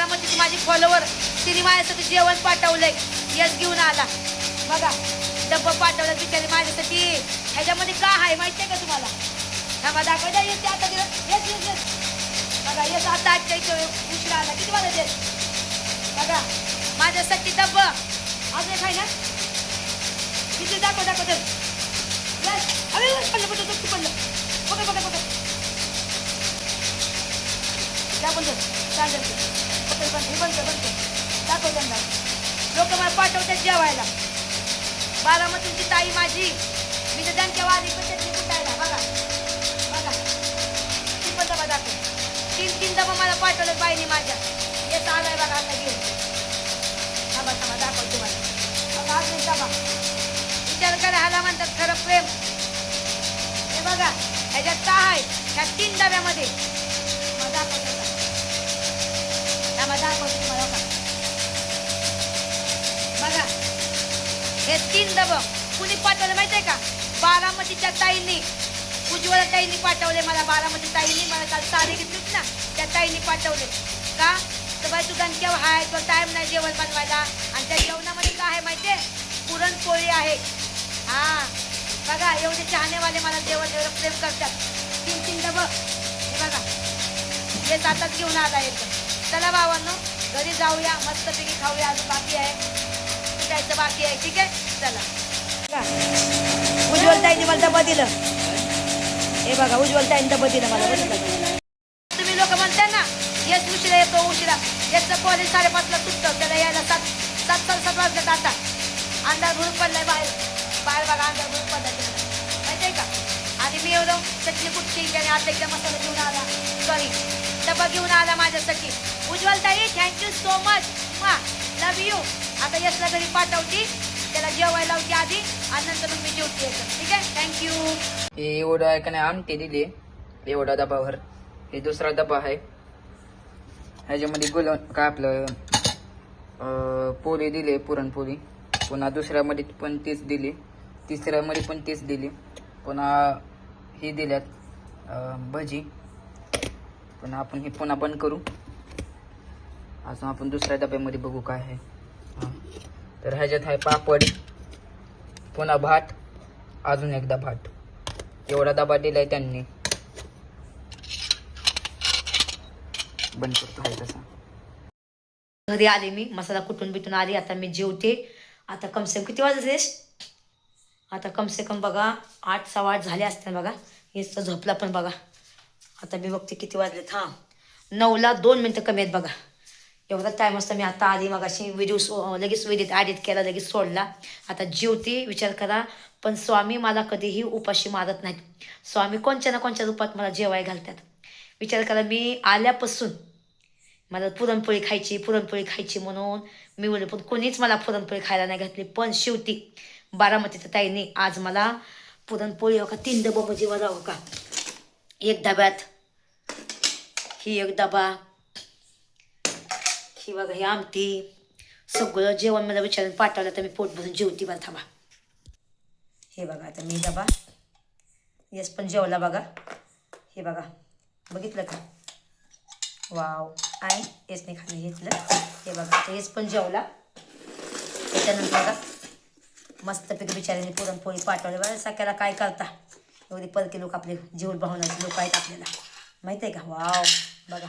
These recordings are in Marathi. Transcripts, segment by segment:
बारामतीची माझी फॉलोवर तिने माझ्यासाठी जेवण पाठवलंय. यस घेऊन आला बघा, डब्बा पाठवला बिचारी माझ्यासाठी. ह्याच्यामध्ये का आहे माहिती आहे का तुम्हाला? थांबा दाखवायचा. येस आता दिलं. येस येस येस बघा. येस आता आजच्या इथं उशिरा आला. किती वाजत येस बघा माझ्यासाठी डब्बा. अजून एक आहे ना? किती दाखव दाखव. येस अरे पडलं पडलं तू पडलं. बघा बघा बघा त्या बंद चालेल. हे बंद बंद दाखव त्यांना. लोक मला पाठवतात जेवायला. बारामतीची ताई माझी, मी तर त्यांच्या वाली पण त्याची कुठायला बघा बघा. ती पण डबा दाखव. 3 डबा मला पाठवलं बाईने माझ्या. येत आलाय बघा आता घेऊन. थांबा थांबा दाखवते मला. बघा अजून डबा. विचार करा ह्याला म्हणतात खरं प्रेम. हे बघा ह्याच्यात का आहे? ह्या 3 डब्यामध्ये दाखवते. थांबा दाखवते तुम्हाला बघा. हे 3 डबं कुणी पाठवलं माहिती आहे का? बारामतीच्या ताईंनी, उज्ज्वला ताईंनी पाठवले मला. बारामती ताईंनी मला काल साडी घेतलीच ना, त्या ताईंनी पाठवले. का तर बाई तू केव्हा आहे तो टाईम नाही जेवण बनवायला. आणि त्या जेवणामध्ये काय आहे माहिती आहे? पुरणपोळी आहे. हां बघा एवढे चाहनेवाले मला जेवण एवढं प्रेम करतात. 3 डबं हे बघा. हे आताच घेऊन आला एकदम. चला भावांनो घरी जाऊया, मस्तपैकी खाऊया. अजून बाकी आहे, जायचं बाकी आहे. ठीक आहे चला. उज्ज्वल ताईने मला डबा दिलं. हे बघा उज्ज्वल ताईने डबा दिलं मला. तुम्ही लोक म्हणता ना येस उशिरा येतो उशिरा. याचं कॉलेज 5:30ला सुटतं, त्याला यायला 7 वाजतात. आता अंधार भरून पडलाय बाहेर. बाहेर बघा अंधार भरून पडलाय माहिती आहे का? आणि मी एवढं चटणी कुठची आणि आता एकदा मसाला घेऊन आला. सॉरी डबा घेऊन आला माझ्यासाठी. उज्ज्वल ताई thank you so much. Love you. आता यशला घरी पाठवती, त्याला जेवायला लावते आधी आणि नंतर मग मी जेवते येतं. ठीक आहे थँक्यू. हे एवढं आहे का नाही आमटी दिली एवढा डबावर. हे दुसरा डबा आहे. ह्याच्यामध्ये काय आपलं पोळी दिली, पुरणपोळी. पुन्हा दुसऱ्यामध्ये पण तीच दिली, तिसऱ्यामध्ये पण तीच दिली. पुन्हा ही दिल्यात भजी. पुन्हा आपण हे पुन्हा बंद करू. अजून आपण दुसऱ्या डब्यामध्ये बघू काय आहे. तर ह्याच्यात आहे पापड, पुन्हा भात, अजून एकदा भात. एवढा डबा दिलाय त्यांनी. बंद करतो आहे तसा. घरी आले मी, मसाला कुटून बिटून आली. आता मी जेवते. आता कमसे कम किती वाजतेस? आता कमसे कम बघा 8 सव्वा 8 झाले असते बघा. हेच तर झोपला पण बघा. आता मी बघते किती वाजलेत. 9ला 2 मिनटं कमी आहेत बघा. एवढा टाईम असता. मी आता आधी मग अशी व्हिडिओ लगेच एडिट केला, लगेच सोडला. आता जेवते. विचार करा पण स्वामी मला कधीही उपाशी मारत नाहीत. स्वामी कोणत्या ना कोणत्या रूपात मला जेवाय घालतात. विचार करा मी आल्यापासून मला पुरणपोळी खायची म्हणून मी बोलले, पण कोणीच मला पुरणपोळी खायला नाही घातली. पण शेवटी बारामतीच्या ताईंनी आज मला पुरणपोळी हो का 3 डबा म्हणजे मला हो का. 1 डब्यात ही 1 डबा, ही बघा ही आमटी, सगळं जेवण मला विचारून पाठवलं. तर मी पोट भरून जेवती बरं. थांबा हे बघा. आता मी डबा येस पण जेवला बघा. हे बघा बघितलं का? वाव. आणि येसने खाली घेतलं. हे बघा आता येस पण जेवला. त्याच्यानंतर बघा मस्तपैकी बिचाऱ्याने पुरणपोळी पाठवली. बघा सगळ्याला काय करता, एवढे परके लोक आपले जीव भावनाचे लोक आहेत आपल्याला माहिती आहे का? वाव बघा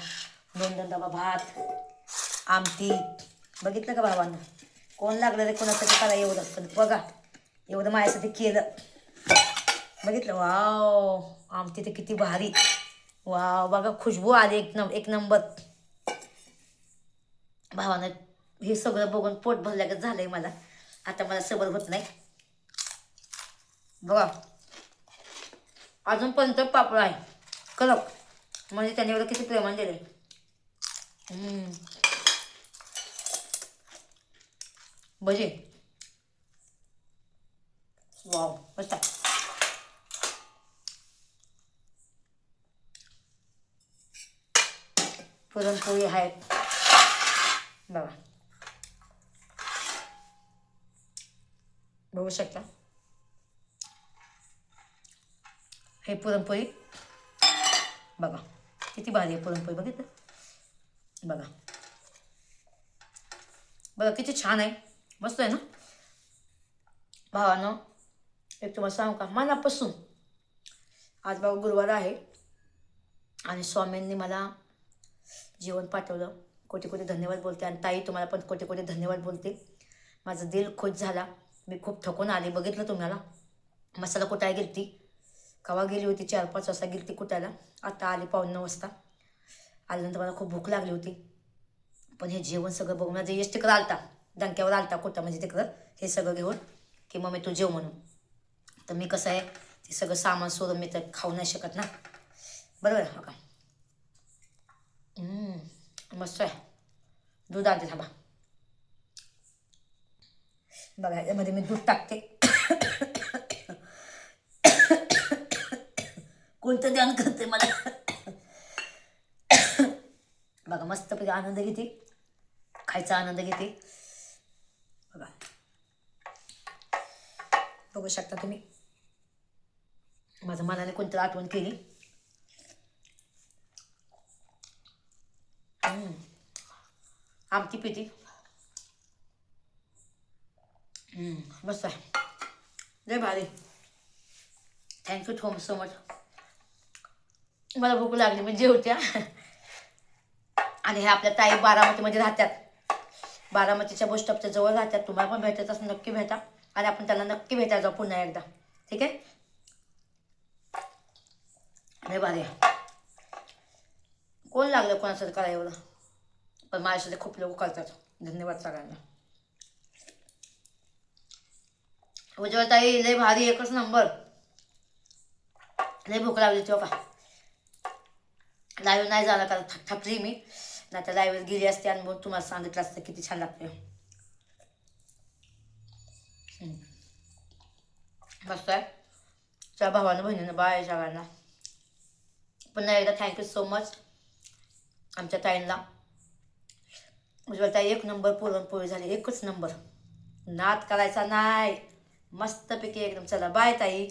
2 डबा भात, आमटी. बघितलं का भावांना? कोण लागलं रे कोणासाठी करा एवढं. पण बघा एवढं माझ्यासाठी केलं. बघितलं? वाव आमटी तर किती भारी. वाव बघा खुशबू आली एक नंबर. भावानं हे सगळं बघून पोट भरल्यागत झालंय मला. आता मला सबर होत नाही बघा. अजूनपर्यंत पापड आहे कडक. म्हणजे त्याने एवढं किती प्रेमाने दिलंय. भजी वाव मस्त. पुरणपोळी आहे बघा. बघू शकता हे पुरणपोळी बघा किती भारी आहे पुरणपोळी. बघितलं बघा बघा किती छान आहे, मस्त आहे ना भावानं. एक तुम्हाला सांगू का मनापासून, आज बघा गुरुवार आहे आणि स्वामींनी मला जेवण पाठवलं, कोटी कोटी धन्यवाद बोलते. आणि ताई तुम्हाला पण कोटी कोटी धन्यवाद बोलते. माझं दिल खुश झाला. मी खूप थकून आले, बघितलं तुम्हाला मसाला कुटायला गेलती, कवा गेली होती 4-5 वाजता गेलती कुटायला, आता आली 8:45 वाजता. आल्यानंतर मला खूप भूक लागली होती, पण हे जेवण सगळं बघून माझं यश तिकडं आलता, डंक्यावर आलता कुठं म्हणजे तिकडं हे सगळं घेऊन की मग मी तू जेव म्हणून. तर मी कसं आहे ते सगळं सामान सोडून मी तर खाऊ नाही शकत ना, बरोबर हो का. मस्त आहे. दूध आणते थांबा. बघा यामध्ये मी दूध टाकते. कोणतं ध्यान करते मला. बघा मस्तपैकी आनंद घेते, खायचा आनंद घेते. बघा बघू शकता तुम्ही, माझ्या मनाने कोणतं आठवण केली. आमटी पिती. मस्त आहे, लय भारी. Thank you so much. मला भूक लागली मी जेवत्या. आणि हे आपल्या ताई बारामतीमध्ये राहतात, बारामतीच्या बस स्टॉपच्या जवळ राहतात. तुम्हाला पण भेटत असं नक्की भेटा आणि आपण त्यांना नक्की भेटायला जाऊ पुन्हा एकदा, ठीक आहे. लय भारी आहे. कोण लागलं कोणाचं करा एवढं, पण माझ्यासाठी खूप लोक करतात. धन्यवाद सगळ्यांना. उज्ज्वल ताई लय भारी, एकच नंबर. लय भूक लागली तेव्हा का लाईव्ह नाही झाला, कारण थकली मी, नाही तर लाईव्ह गेली असते आणि मग तुम्हाला सांगितलं असतं किती छान लागते. मस्त आहे. त्या भावानं बहिणीनं बाय सगळ्यांना. पुन्हा एकदा थँक्यू सो मच आमच्या ताईंना. उज्ज्वल ताई एक नंबर पुरणपोळी झाली, एकच नंबर, नाद करायचा नाही, मस्तपैकी एकदम. चला बाय ताई.